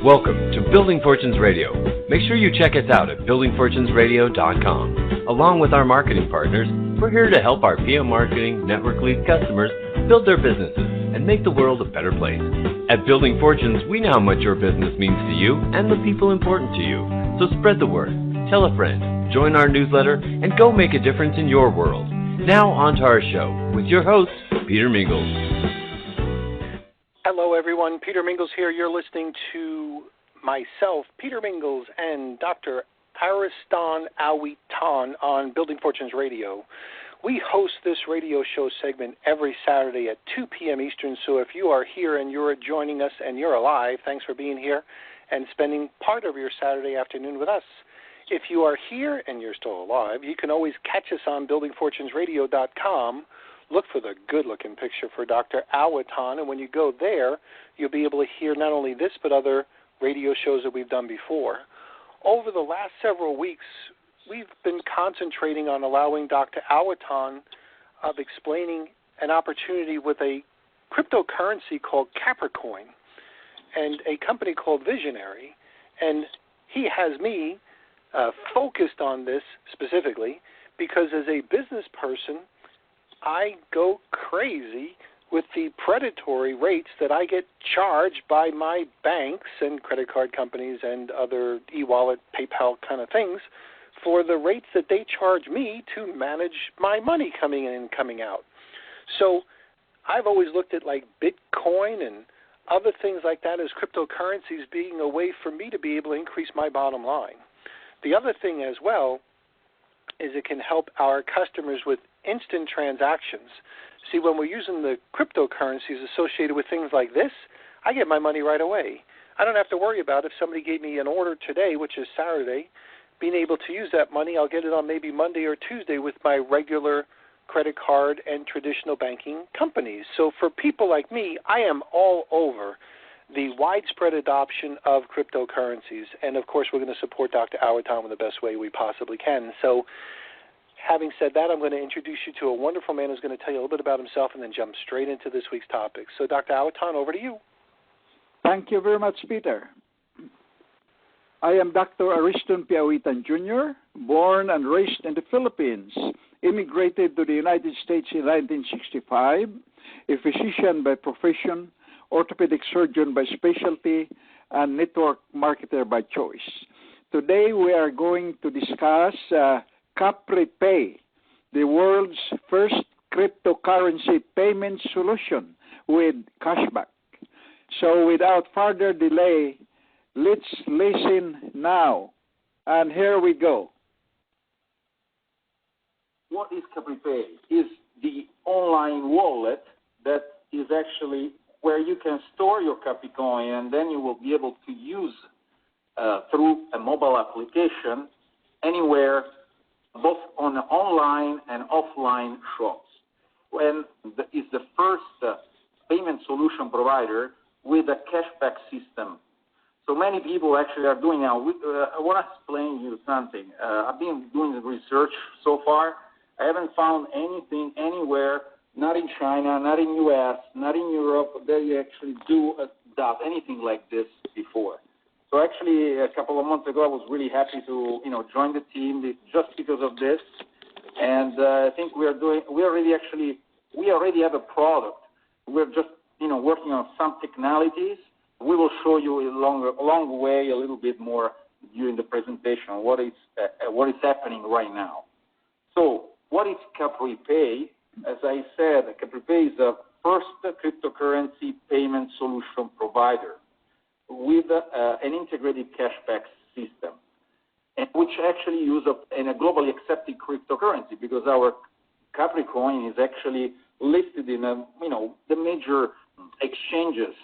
Welcome to Building Fortunes Radio. Make sure you check us out at buildingfortunesradio.com. Along with our marketing partners, we're here to help our PM Marketing Network Lead customers build their businesses and make the world a better place. At Building Fortunes, we know how much your business means to you and the people important to you. So spread the word, tell a friend, join our newsletter, and go make a difference in your world. Now on to our show with your host, Peter Mingles. Hello, everyone. Peter Mingles here. You're listening to myself, Peter Mingles, and Dr. Ariston Awitan on Building Fortunes Radio. We host this radio show segment every Saturday at 2 p.m. Eastern, so if you are here and you're joining us and you're alive, thanks for being here and spending part of your Saturday afternoon with us. If you are here and you're still alive, you can always catch us on buildingfortunesradio.com. Look for the good-looking picture for Dr. Awitan, and when you go there, you'll be able to hear not only this but other radio shows that we've done before. Over the last several weeks, we've been concentrating on allowing Dr. Awitan of explaining an opportunity with a cryptocurrency called CapriCoin and a company called Visionary, and he has me focused on this specifically because as a business person, I go crazy with the predatory rates that I get charged by my banks and credit card companies and other e-wallet, PayPal kind of things for the rates that they charge me to manage my money coming in and coming out. So I've always looked at like Bitcoin and other things like that as cryptocurrencies being a way for me to be able to increase my bottom line. The other thing as well is it can help our customers with instant transactions. See, when we're using the cryptocurrencies associated with things like this, I get my money right away. I don't have to worry about if somebody gave me an order today, which is Saturday, being able to use that money, I'll get it on maybe Monday or Tuesday with my regular credit card and traditional banking companies. So for people like me, I am all over the widespread adoption of cryptocurrencies. And, of course, we're going to support Dr. Awitan in the best way we possibly can. So having said that, I'm going to introduce you to a wonderful man who's going to tell you a little bit about himself and then jump straight into this week's topic. So, Dr. Awitan, over to you. Thank you very much, Peter. I am Dr. Ariston Awitan Jr., born and raised in the Philippines, immigrated to the United States in 1965, a physician by profession, orthopedic surgeon by specialty, and network marketer by choice. Today we are going to discuss CapriPay, the world's first cryptocurrency payment solution with Cashback. So without further delay, let's listen now. And here we go. What is CapriPay? It's the online wallet that is actually where you can store your CapriCoin, and then you will be able to use through a mobile application anywhere, both on online and offline shops. And it's the first payment solution provider with a cashback system. So many people actually are doing now. I want to explain you something. I've been doing the research so far. I haven't found anything anywhere, not in China, not in U.S., not in Europe, that you actually do anything like this before. So actually, a couple of months ago, I was really happy to join the team just because of this. And I think we already have a product. We're just working on some technicalities. We will show you along the way a little bit more during the presentation on what is happening right now. So what is CapriPay? As I said, CapriPay is the first cryptocurrency payment solution provider with an integrated cashback system, and which actually uses a globally accepted cryptocurrency because our CapriCoin is actually listed in the major exchanges,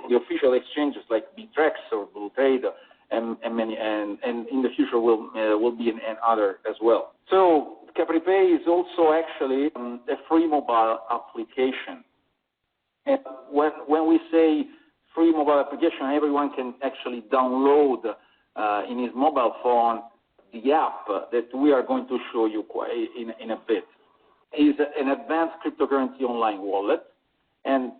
the official exchanges like Bitrex or Blue Trade, and in the future will be in other as well. So CapriPay is also actually a free mobile application. And when we say free mobile application, everyone can actually download in his mobile phone the app that we are going to show you in a bit. It's an advanced cryptocurrency online wallet, And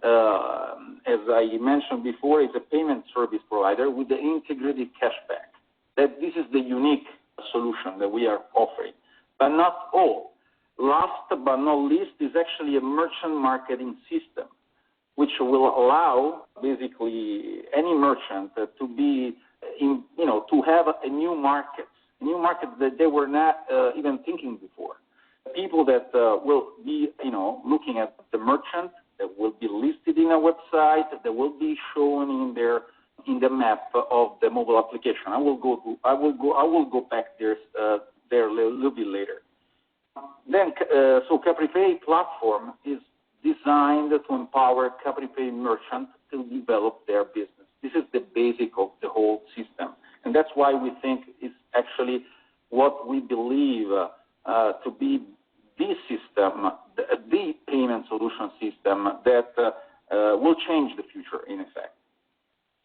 as I mentioned before, it's a payment service provider with the integrated cashback. That this is the unique solution that we are offering, but not all. Last but not least is actually a merchant marketing system, which will allow basically any merchant to be to have a new market that they were not even thinking before. People that will be, looking at the merchant that will be listed in a website, that will be shown in the map of the mobile application. I will go back there a little bit later. Then, so CapriPay platform is designed to empower CapriPay merchants to develop their business. This is the basic of the whole system, and that's why we think it's actually what we believe to be the system, the payment solution system that will change the future, in effect.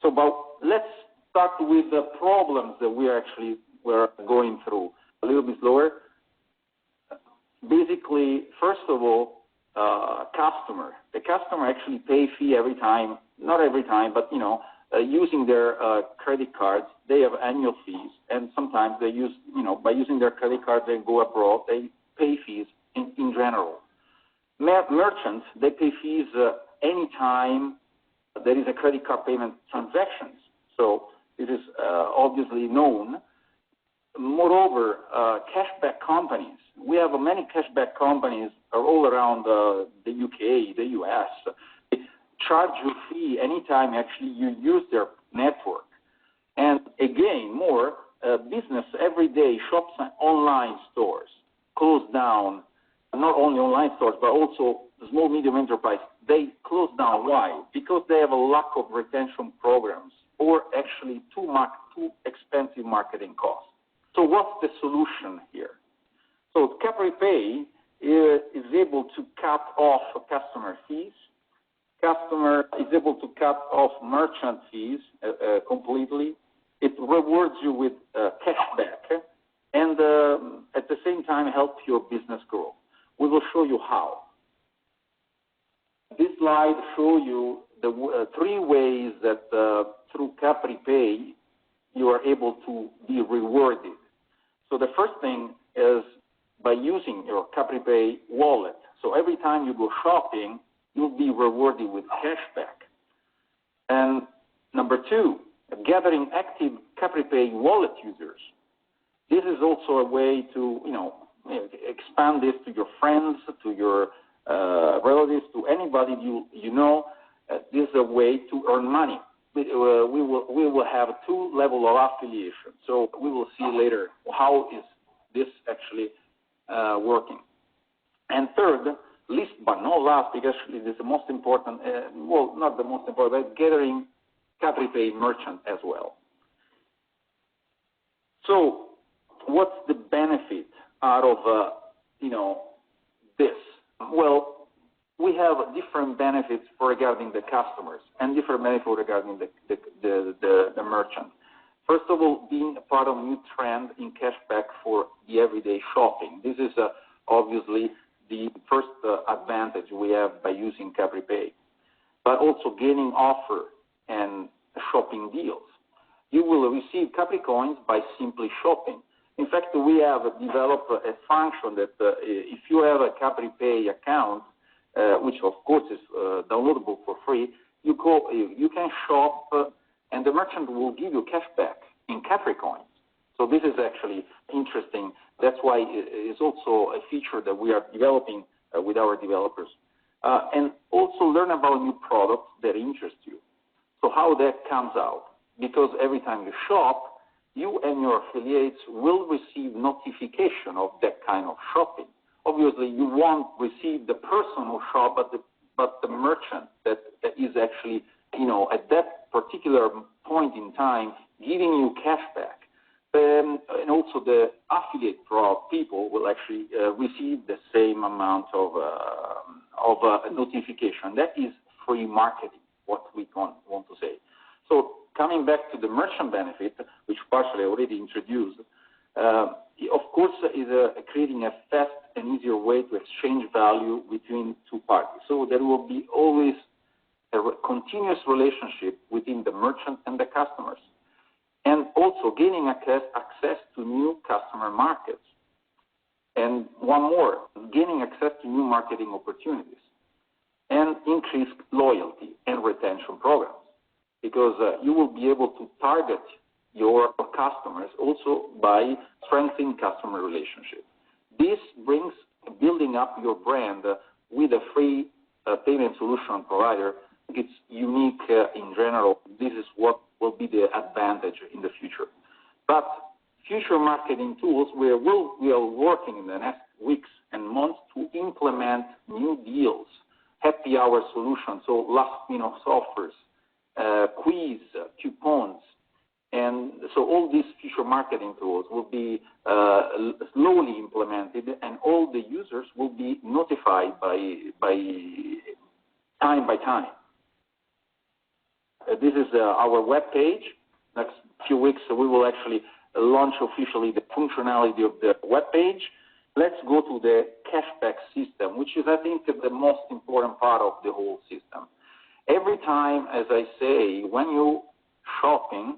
So, let's start with the problems that we're going through. A little bit slower. Basically, first of all, customer. The customer actually pay fee every time, not every time, but using their credit cards, they have annual fees, and sometimes they use, by using their credit card, they go abroad, they pay fees in general. Merchants, they pay fees anytime there is a credit card payment transactions. So this is obviously known. Moreover, cashback companies. We have many cashback companies all around the UK, the US. They charge you a fee anytime actually you use their network. And again, more business every day, shops and online stores close down. Not only online stores, but also small, medium enterprise. They close down. Why? Because they have a lack of retention programs or actually too expensive marketing costs. So what's the solution here? So CapriPay is able to cut off customer fees. Customer is able to cut off merchant fees completely. It rewards you with cashback and at the same time help your business grow. We will show you how. This slide shows you the three ways that through CapriPay you are able to be rewarded. So the first thing is by using your CapriPay wallet. So every time you go shopping, you'll be rewarded with cashback. And number two, gathering active CapriPay wallet users. This is also a way to, expand this to your friends, to your relatives, to anybody you know. This is a way to earn money. We will have two levels of affiliation. So we will see later how is this actually working. And third, least but not last, because this is the most important, not the most important, but gathering CapriPay merchant as well. So what's the benefit out of, this? Well, we have different benefits regarding the customers and different benefits regarding the merchant. First of all, being a part of a new trend in cashback for the everyday shopping. This is obviously the first advantage we have by using CapriPay, but also gaining offer and shopping deals. You will receive CapriCoins by simply shopping. In fact, we have developed a function that if you have a CapriPay account, which of course is downloadable for free, you can shop and the merchant will give you cashback in CapriCoins. So this is actually interesting. That's why it's also a feature that we are developing with our developers. And also learn about new products that interest you. So how that comes out. Because every time you shop, you and your affiliates will receive notification of that kind of shopping. Obviously, you won't receive the person who shop, but the merchant that is actually, at that particular point in time, giving you cashback. And also the affiliate people will actually receive the same amount of notification. That is free marketing, what we want to say. So coming back to the merchant benefit, which partially already introduced, of course, is creating a fast and easier way to exchange value between two parties. So there will be always continuous relationship within the merchant and the customers, and also gaining access to new customer markets. And one more, gaining access to new marketing opportunities and increased loyalty and retention programs, because you will be able to target your customers also by strengthening customer relationship. This brings building up your brand with a free payment solution provider. It's unique in general. This is what will be the advantage in the future. But future marketing tools, we are working in the next weeks and months to implement new deals, happy hour solutions, so last-minute offers, quiz, coupons, and so all these future marketing tools will be slowly implemented, and all the users will be notified by time. This is our web page. Next few weeks, we will actually launch officially the functionality of the web page. Let's go to the cashback system, which is, I think, the most important part of the whole system. Every time, as I say, when you shopping,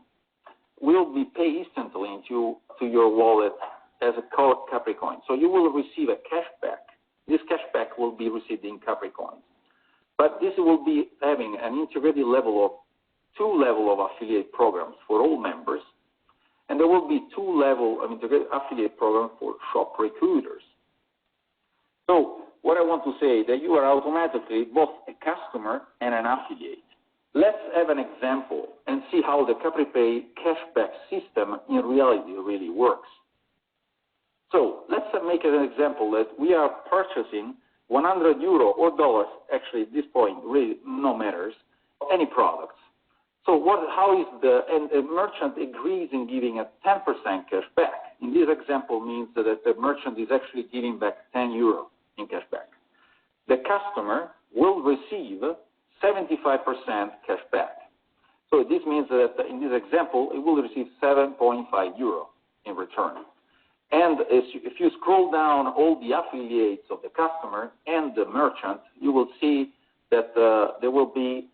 will be paid instantly to your wallet as a code CapriCoin. So you will receive a cashback. This cashback will be received in CapriCoins. But this will be having an integrated two level of affiliate programs for all members, and there will be two level of integrated affiliate program for shop recruiters. So what I want to say that you are automatically both a customer and an affiliate. Let's have an example and see how the CapriPay cashback system in reality really works. So let's make an example that we are purchasing €100 or dollars, actually at this point really no matters, any products. So how is and the merchant agrees in giving a 10% cashback. In this example means that the merchant is actually giving back €10 in cashback. The customer will receive 75% cashback. So this means that in this example, it will receive €7.5 in return. And if you scroll down all the affiliates of the customer and the merchant, you will see that there will be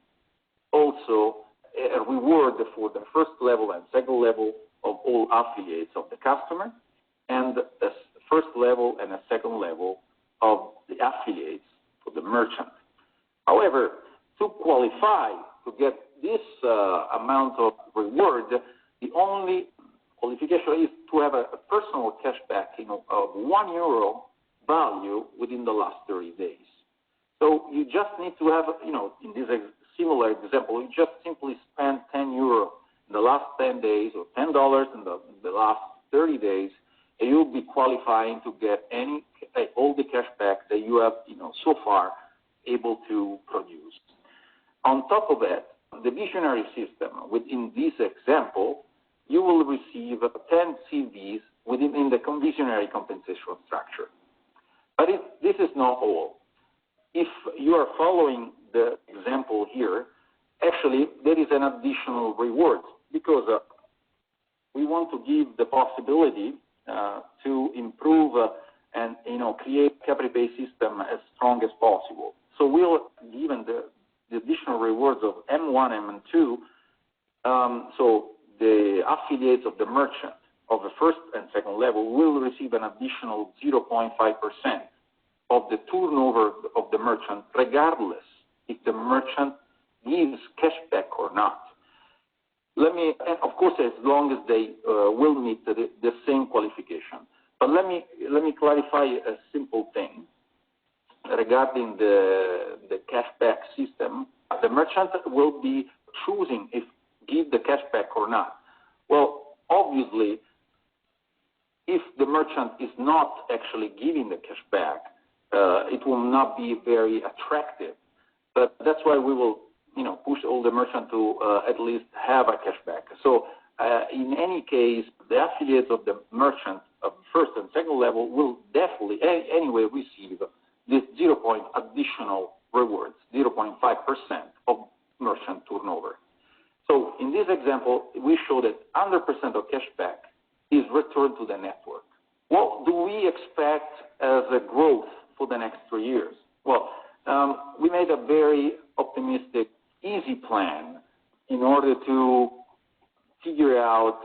also a reward for the first level and second level of all affiliates of the customer, and a first level and a second level of the affiliates for the merchant. However, to qualify to get this amount of reward, the only qualification is to have a personal cashback of €1 value within the last 30 days. So you just need to have, in this similar example, you just simply spend €10 in the last 10 days or $10 in the last 30 days, and you'll be qualifying to get all the cashback that you have, so far able to produce. On top of that, the visionary system, within this example, you will receive 10 CVs within the visionary compensation structure. But this is not all. If you are following the example here, actually there is an additional reward, because we want to give the possibility to improve and create CapriPay system as strong as possible. So we'll given the additional rewards of M1 and M2. So the affiliates of the merchant of the first and second level will receive an additional 0.5% of the turnover of the merchant, regardless if the merchant gives cashback or not. And of course, as long as they will meet the same qualification. But let me clarify a simple thing regarding the cashback system. The merchant will be choosing if give the cashback or not. Well, obviously, if the merchant is not actually giving the cashback, it will not be very attractive. But that's why we will, push all the merchant to at least have a cashback. So in any case, the affiliates of the merchant of first and second level will definitely anyway receive this additional rewards, 0.5% of merchant turnover. So in this example, we show that 100% of cashback is returned to the network. What do we expect as a growth for the next 3 years? Well, we made a very optimistic easy plan in order to figure out,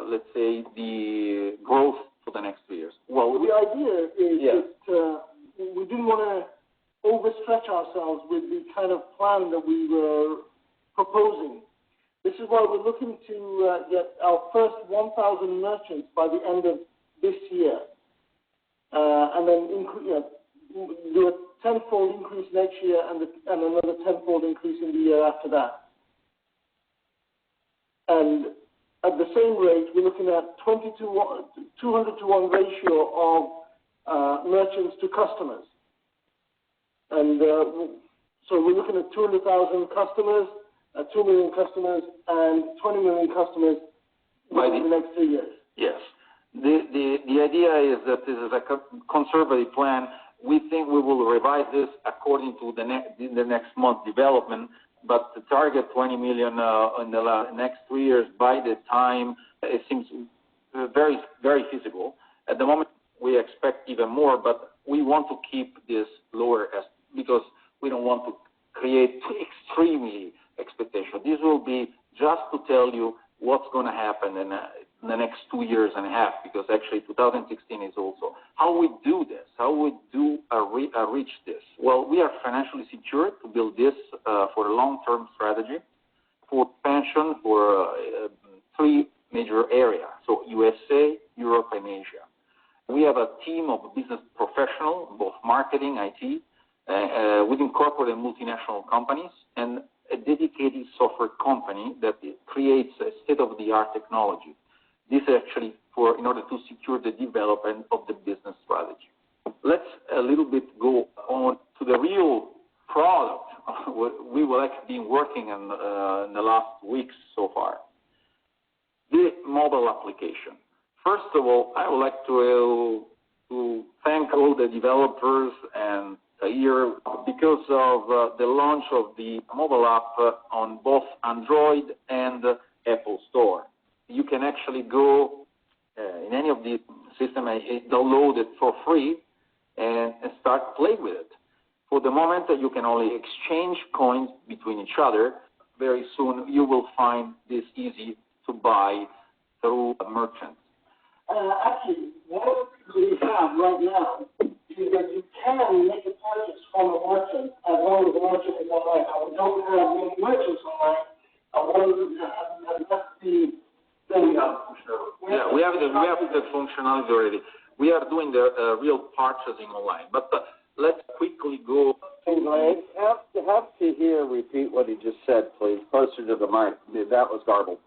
let's say, the growth for the next 2 years? Well, the idea is that we didn't want to overstretch ourselves with the kind of plan that we were proposing. This is why we're looking to get our first 1,000 merchants by the end of this year, and then do a tenfold increase next year and another tenfold increase in the year after that. And at the same rate, we're looking at 200 to 1 ratio of merchants to customers. And so we're looking at 200,000 customers, 2 million customers, and 20 million customers in the next 3 years. Yes. The idea is that this is a conservative plan. We think we will revise this according to the next month development, but to target 20 million in the next 3 years by the time it seems very, very feasible. At the moment, we expect even more, but we want to keep this lower because we don't want to create extremely expectation. This will be just to tell you what's going to happen in the next 2 years and a half, because actually 2016 is also how we do this, how we do reach this. Well, we are financially secured to build this for a long-term strategy for expansion for 3 major areas, so USA, Europe, and Asia. We have a team of business professionals, both marketing, IT, within corporate and multinational companies, and a dedicated software company that creates a state-of-the-art technology. This is actually in order to secure the development of the business strategy. Let's a little bit go on to the real product we will actually be working in the last weeks so far. The mobile application. First of all, I would like to thank all the developers and here because of the launch of the mobile app on both Android and Apple Store. You can actually go in any of the systems and download it for free and start playing with it. For the moment, you can only exchange coins between each other. Very soon, you will find this easy to buy through a merchant. Actually, what we have right now is that you can make a purchase from a merchant as long as the merchant is online. We don't have many merchants online. That's the thing. Yeah, we have the functionality already. We are doing the real purchasing online. But let's quickly go. I have to hear repeat what he just said, please, closer to the mic. That was garbled.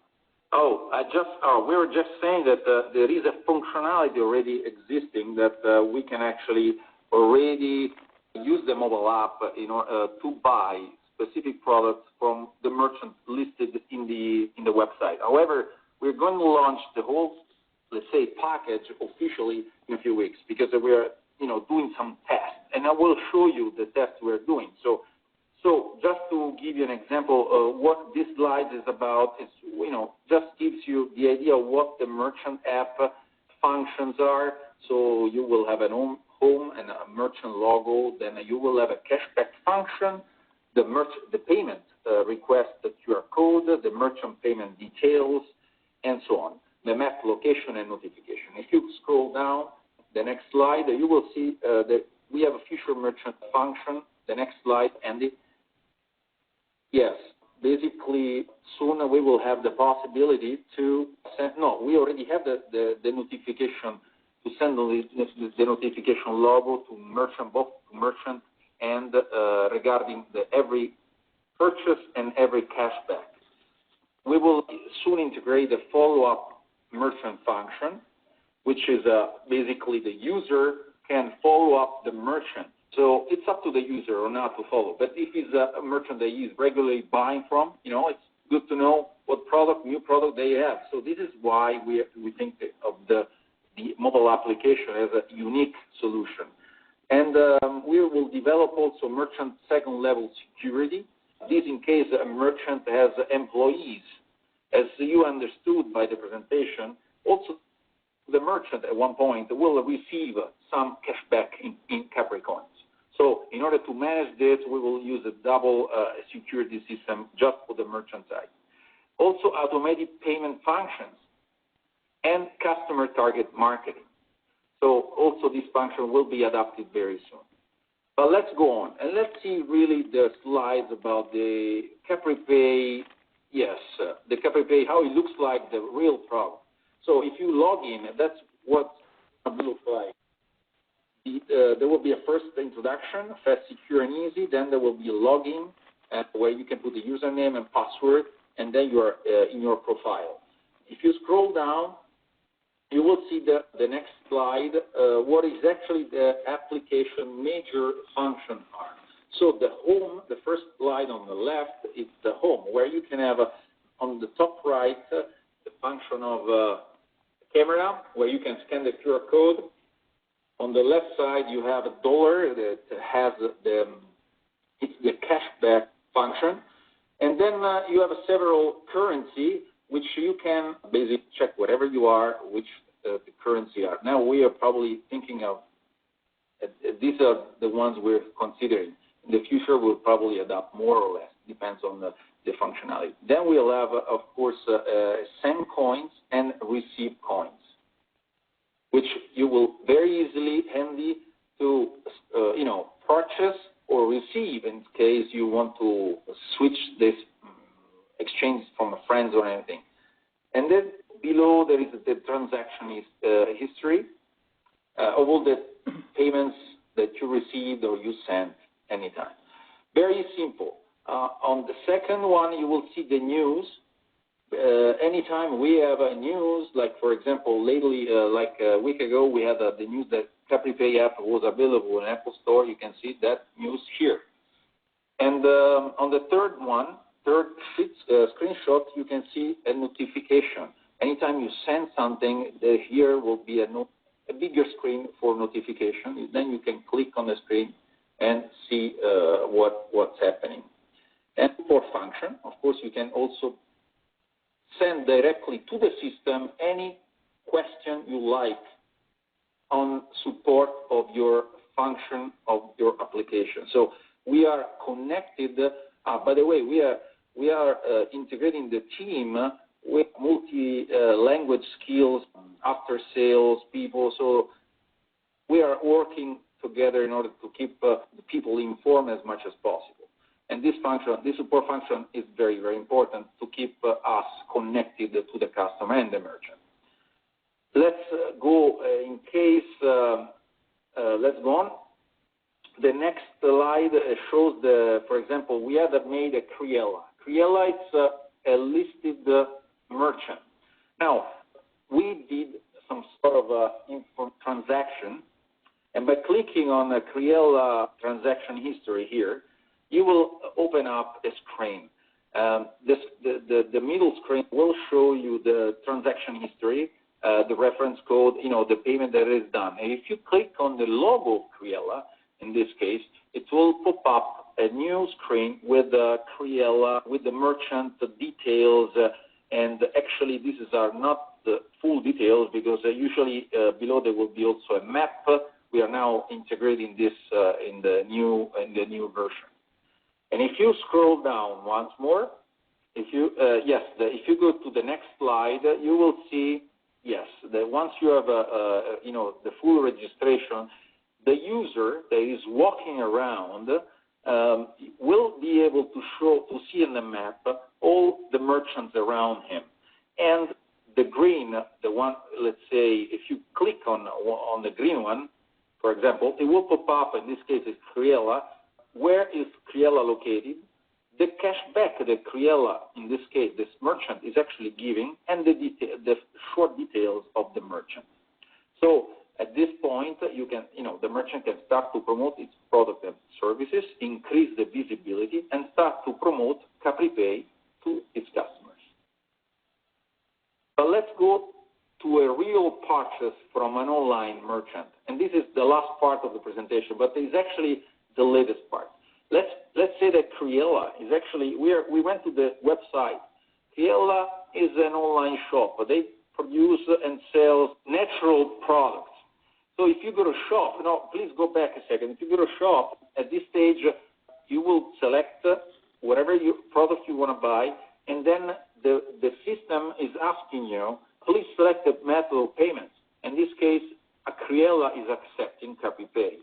We were just saying that there is a functionality already existing that we can actually already use the mobile app in order to buy specific products from the merchant listed in the website. However, we're going to launch the whole, let's say, package officially in a few weeks because we are, doing some tests, and I will show you the tests we're doing. So just to give you an example of what this slide is about, it's, just gives you the idea of what the merchant app functions are. So you will have a home and a merchant logo. Then you will have a cashback function, the payment request, the QR code, the merchant payment details, and so on. The map location and notification. If you scroll down the next slide, you will see that we have a future merchant function. The next slide, Andy. Yes, basically soon we will have the possibility to send, we already have the notification to send the notification logo to merchant, both to merchant and regarding every purchase and every cashback. We will soon integrate the follow-up merchant function, which is basically the user can follow up the merchant. So it's up to the user or not to follow. But if it's a merchant that he's regularly buying from, it's good to know what new product they have. So this is why we think of the mobile application as a unique solution. And we will develop also merchant second-level security. This in case a merchant has employees. As you understood by the presentation, also the merchant at one point will receive some cashback in Capricoins. So in order to manage this, we will use a double security system just for the merchant side. Also, automated payment functions and customer target marketing. So also this function will be adopted very soon. But let's go on, and let's see really the slides about the CapriPay, the CapriPay, how it looks like, the real product. So if you log in, that's what it looks like. There will be a first introduction, fast, secure, and easy. Then there will be a login where you can put the username and password, and then you are in your profile. If you scroll down, you will see the next slide, what is actually the application major function are. So the home, the first slide on the left, is the home, where you can have on the top right the function of camera, where you can scan the QR code. On the left side, you have a dollar that has it's the cashback function. And then you have several currency, which you can basically check whatever you are, which the currency are. Now we are probably thinking of, these are the ones we're considering. In the future, we'll probably adopt more or less, depends on the functionality. Then we'll have, of course, send coins and receive coins, which you will very easily, handy to, purchase or receive in case you want to switch this exchange from a friend or anything. And then below there is the transaction history of all the payments that you received or you sent anytime. Very simple. On the second one, you will see the news. Anytime we have a news, like for example, lately, like a week ago, we had the news that CapriPay app was available in Apple Store. You can see that news here. And on the third screenshot, you can see a notification. Anytime you send something, here will be a bigger screen for notification. Then you can click on the screen and see what's happening. And for function, of course, you can also send directly to the system any question you like on support of your function of your application. So we are connected. By the way, we are integrating the team with multi-language skills, after sales people. So we are working together in order to keep the people informed as much as possible. And this function, this support function, is very, very important to keep us connected to the customer and the merchant. Let's go in case, let's go on. The next slide shows for example, we had made a Criella. Criella is a listed merchant. Now, we did some sort of transaction, and by clicking on the Criella transaction history here, you will open up a screen. The middle screen will show you the transaction history, the reference code, the payment that is done. And if you click on the logo of Criella, in this case, it will pop up a new screen with Criella, with the merchant details, and actually these are not the full details because usually below there will be also a map. We are now integrating this in the new version. And if you scroll down once more, if you go to the next slide, you will see, that once you have the full registration, the user that is walking around will be able to see in the map all the merchants around him. And the green, the one, let's say, if you click on the green one, for example, it will pop up. In this case, it's Criella. Where is Criella located? The cashback that Criella, in this case, this merchant, is actually giving, and the short details of the merchant. So at this point, the merchant can start to promote its product and services, increase the visibility, and start to promote CapriPay to its customers. But let's go to a real purchase from an online merchant. And this is the last part of the presentation, but it's actually the latest part. Let's say that Criella is actually, we went to the website. Criella is an online shop. They produce and sell natural products. So if you go to shop, please go back a second. If you go to shop, at this stage, you will select whatever product you want to buy, and then the system is asking you, please select the method of payment. In this case, Acriella is accepting CapriPay.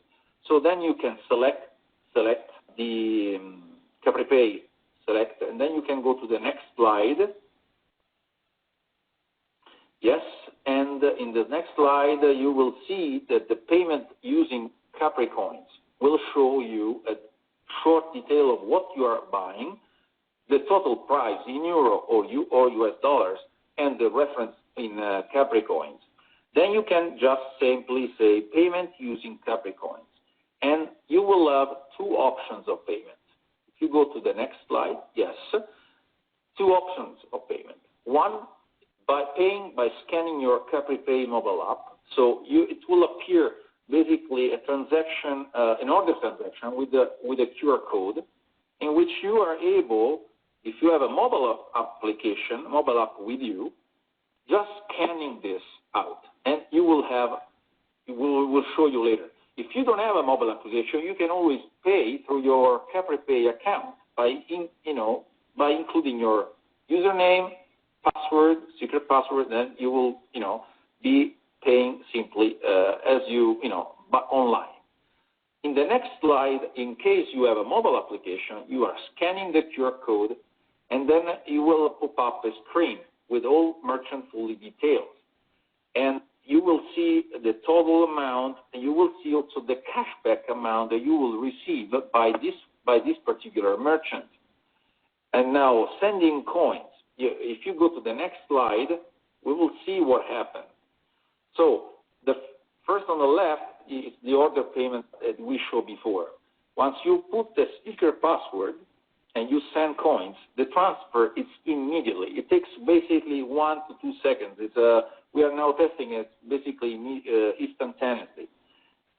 So then you can select the CapriPay, and then you can go to the next slide. Yes, and in the next slide, you will see that the payment using CapriCoins will show you a short detail of what you are buying, the total price in euro or US dollars, and the reference in CapriCoins. Then you can just simply say payment using CapriCoins, and you will have two options of payment. If you go to the next slide, yes, two options of payment. One, by paying by scanning your CapriPay mobile app. So it will appear basically a transaction, an order transaction with a QR code, in which you are able, if you have a mobile app with you, just scanning this out, and we'll show you later. If you don't have a mobile application, you can always pay through your CapriPay account by including your username, password, secret password, then you will, be paying simply but online. In the next slide, in case you have a mobile application, you are scanning the QR code, and then you will pop up a screen with all merchant fully details. And you will see the total amount, and you will see also the cashback amount that you will receive by this particular merchant. And now, sending coins. If you go to the next slide, we will see what happened. So the first on the left is the order payment that we showed before. Once you put the secret password and you send coins, the transfer is immediately. It takes basically 1 to 2 seconds. We are now testing it basically instantaneously.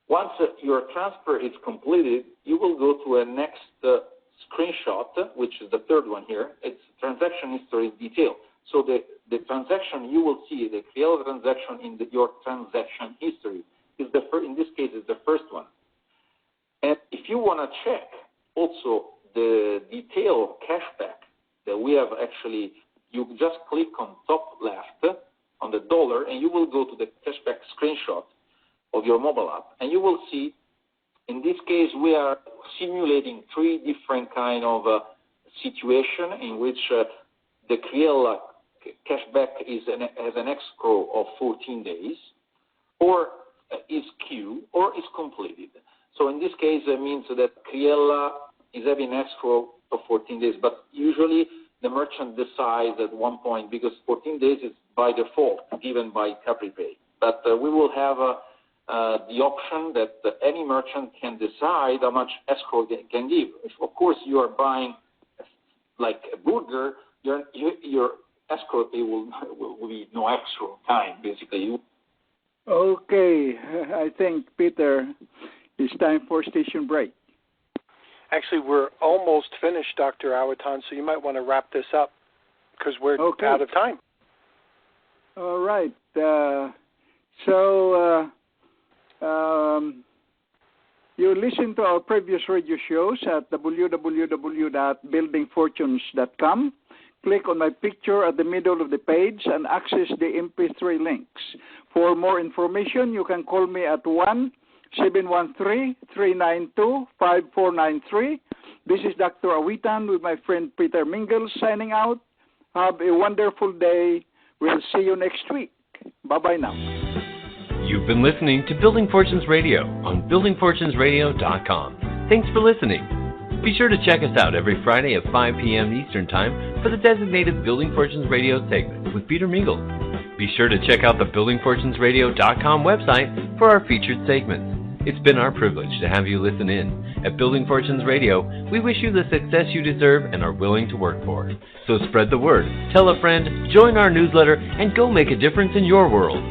Once your transfer is completed, you will go to a next screenshot, which is the third one here. It's transaction history detail. So the transaction you will see, the Acriella transaction in your transaction history, in this case, is the first one. And if you want to check also the detail of cashback that we have actually, you just click on top left on the dollar, and you will go to the cashback screenshot of your mobile app, and you will see, in this case, we are simulating 3 different kind of situation in which the Acriella cashback has an escrow of 14 days, or is queue, or is completed. So in this case, it means that Acriella is having escrow of 14 days, but usually the merchant decides at one point, because 14 days is by default given by CapriPay. But we will have the option that any merchant can decide how much escrow they can give. If, of course, you are buying like a burger, your escrow will be no extra time, basically. Okay, I think, Peter, it's time for station break. Actually, we're almost finished, Dr. Awitan, so you might want to wrap this up because we're out of time. All right. You listen to our previous radio shows at www.buildingfortunes.com. Click on my picture at the middle of the page and access the MP3 links. For more information, you can call me at 1-713-392-5493. This is Dr. Awitan with my friend Peter Mingles signing out. Have a wonderful day. We'll see you next week. Bye-bye now. You've been listening to Building Fortunes Radio on buildingfortunesradio.com. Thanks for listening. Be sure to check us out every Friday at 5 p.m. Eastern Time for the designated Building Fortunes Radio segment with Peter Mingles. Be sure to check out the buildingfortunesradio.com website for our featured segments. It's been our privilege to have you listen in. At Building Fortunes Radio, we wish you the success you deserve and are willing to work for. So spread the word, tell a friend, join our newsletter, and go make a difference in your world.